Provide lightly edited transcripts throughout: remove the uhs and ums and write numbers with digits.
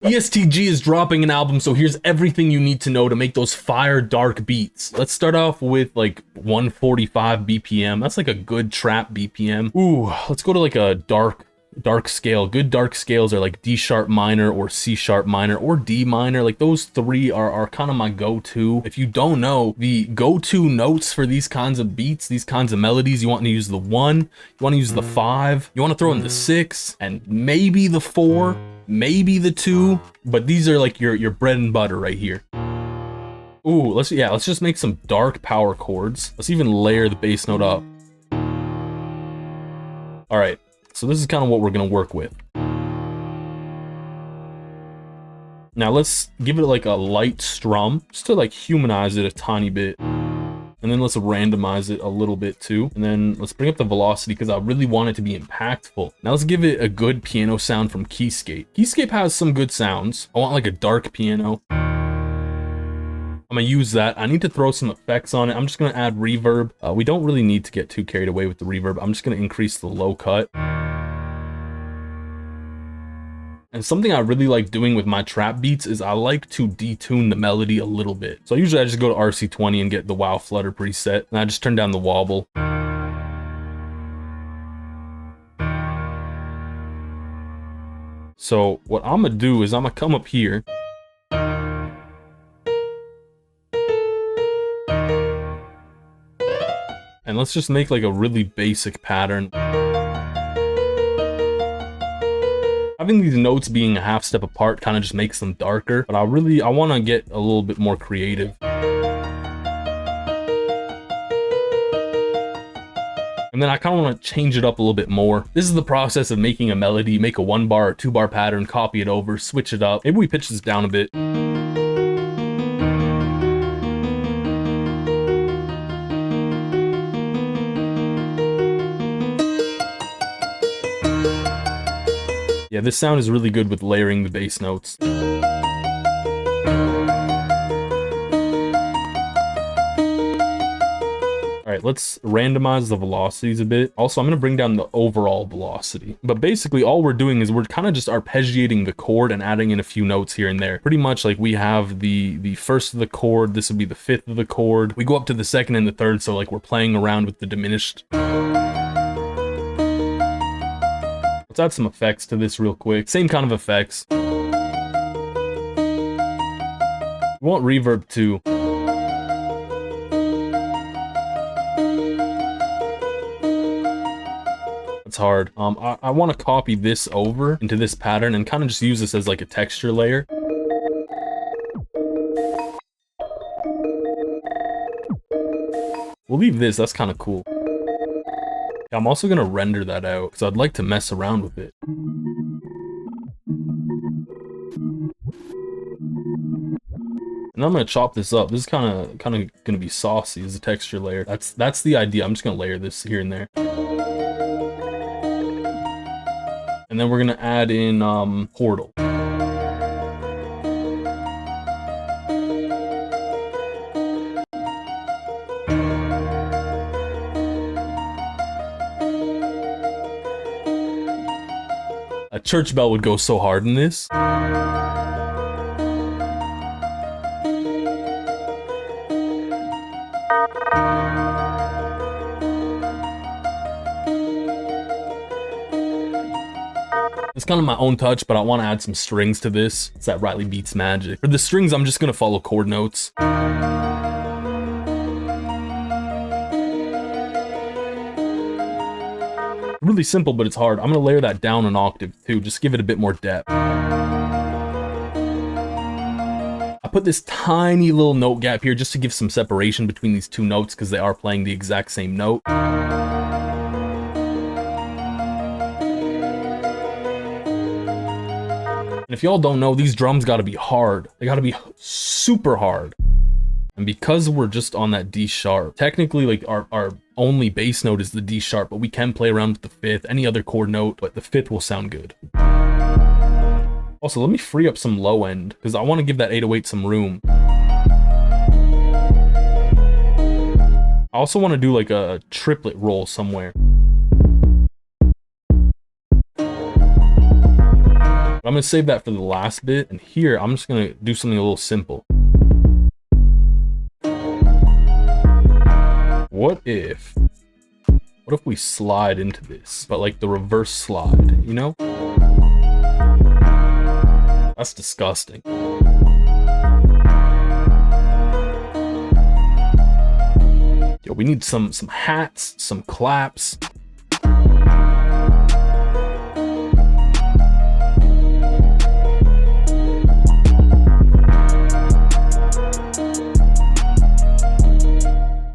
ESTG is dropping an album, so here's everything you need to know to make those fire dark beats. Let's start off with like 145 BPM. That's like a good trap BPM. Ooh, let's go to like a dark scale. Good dark scales are like D sharp minor or C sharp minor or D minor. Like those three are kind of my go-to. If you don't know, the go-to notes for these kinds of beats, these kinds of melodies, you want to use the 1, you want to use the 5, you want to throw in the 6, and maybe the 4, maybe the 2, but these are like your bread and butter right here. Ooh, let's just make some dark power chords. Let's even layer the bass note up. All right. So this is kind of what we're gonna work with. Now let's give it like a light strum, just to like humanize it a tiny bit. And then let's randomize it a little bit too. And then let's bring up the velocity because I really want it to be impactful. Now let's give it a good piano sound from Keyscape. Keyscape has some good sounds. I want like a dark piano. I'm gonna use that. I need to throw some effects on it. I'm just gonna add reverb. We don't really need to get too carried away with the reverb. I'm just gonna increase the low cut. And something I really like doing with my trap beats is I like to detune the melody a little bit. So usually I just go to RC20 and get the wow flutter preset, and I just turn down the wobble. So what I'm gonna do is I'm gonna come up here. And let's just make like a really basic pattern. Having these notes being a half step apart kind of just makes them darker, but I want to get a little bit more creative. And then I kind of want to change it up a little bit more. This is the process of making a melody. Make a 1-bar or 2-bar pattern, copy it over, switch it up. Maybe we pitch this down a bit. Yeah, this sound is really good with layering the bass notes. All right, let's randomize the velocities a bit. Also, I'm gonna bring down the overall velocity. But basically, all we're doing is we're kind of just arpeggiating the chord and adding in a few notes here and there. Pretty much like we have the first of the chord, this would be the 5th of the chord. We go up to the 2nd and the 3rd, so like we're playing around with the diminished. Let's add some effects to this real quick. Same kind of effects. We want reverb too. It's hard. I want to copy this over into this pattern and kind of just use this as like a texture layer. We'll leave this, that's kind of cool. I'm also gonna render that out because I'd like to mess around with it. And I'm gonna chop this up. This is kind of gonna be saucy as a texture layer. That's the idea. I'm just gonna layer this here and there. And then we're gonna add in Portal. A church bell would go so hard in this. It's kind of my own touch, but I want to add some strings to this. It's that rlybeats magic. For the strings, I'm just going to follow chord notes. Really simple, but it's hard. I'm gonna layer that down an octave too, just give it a bit more depth. I put this tiny little note gap here just to give some separation between these two notes because they are playing the exact same note. And if y'all don't know, these drums gotta be hard. They gotta be super hard. And because we're just on that D sharp, technically like our only bass note is the D sharp, but we can play around with the 5th, any other chord note, but the 5th will sound good. Also, let me free up some low end because I want to give that 808 some room. I also want to do like a triplet roll somewhere. I'm gonna save that for the last bit, and here I'm just gonna do something a little simple. What if we slide into this, but like the reverse slide, you know? That's disgusting. Yo, we need some hats, some claps.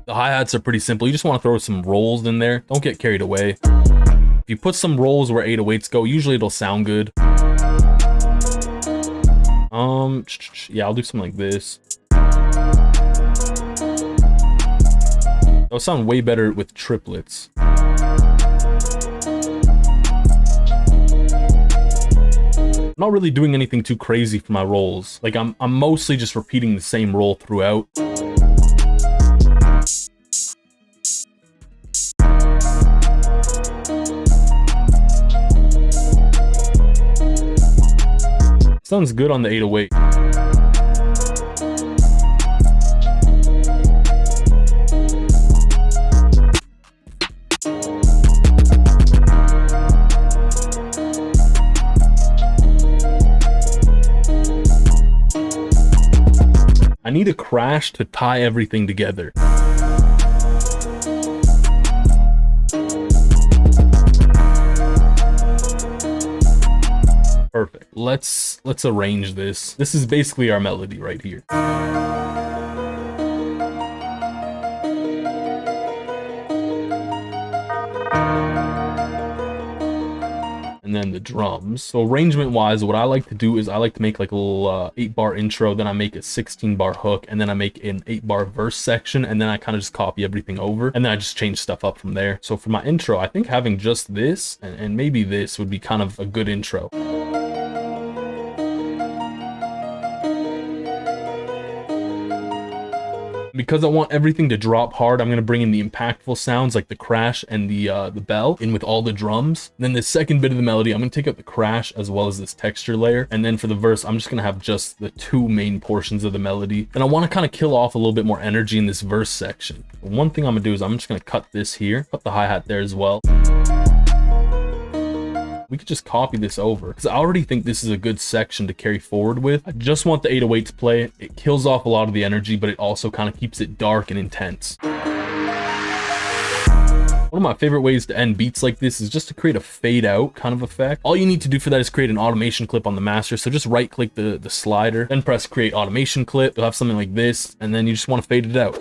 The hi-hats are pretty simple. You just want to throw some rolls in there. Don't get carried away. If you put some rolls where 808s go, usually it'll sound good. Yeah, I'll do something like this. It'll sound way better with triplets. I'm not really doing anything too crazy for my rolls. Like I'm mostly just repeating the same roll throughout. Sounds good on the 808. I need a crash to tie everything together. Perfect. Let's arrange this. This is basically our melody right here. And then the drums. So arrangement wise, what I like to do is I like to make like a little 8-bar intro, then I make a 16-bar hook, and then I make an 8-bar verse section, and then I kind of just copy everything over, and then I just change stuff up from there. So for my intro, I think having just this and maybe this would be kind of a good intro. Because I want everything to drop hard, I'm going to bring in the impactful sounds like the crash and the bell in with all the drums. Then the second bit of the melody, I'm going to take out the crash as well as this texture layer. And then for the verse, I'm just going to have just the two main portions of the melody. And I want to kind of kill off a little bit more energy in this verse section. One thing I'm going to do is I'm just going to cut this here, cut the hi-hat there as well. We could just copy this over because I already think this is a good section to carry forward with. I just want the 808 to play. It kills off a lot of the energy, but it also kind of keeps it dark and intense. One of my favorite ways to end beats like this is just to create a fade out kind of effect. All you need to do for that is create an automation clip on the master. So just right click the slider, then press create automation clip. You'll have something like this, and then you just want to fade it out.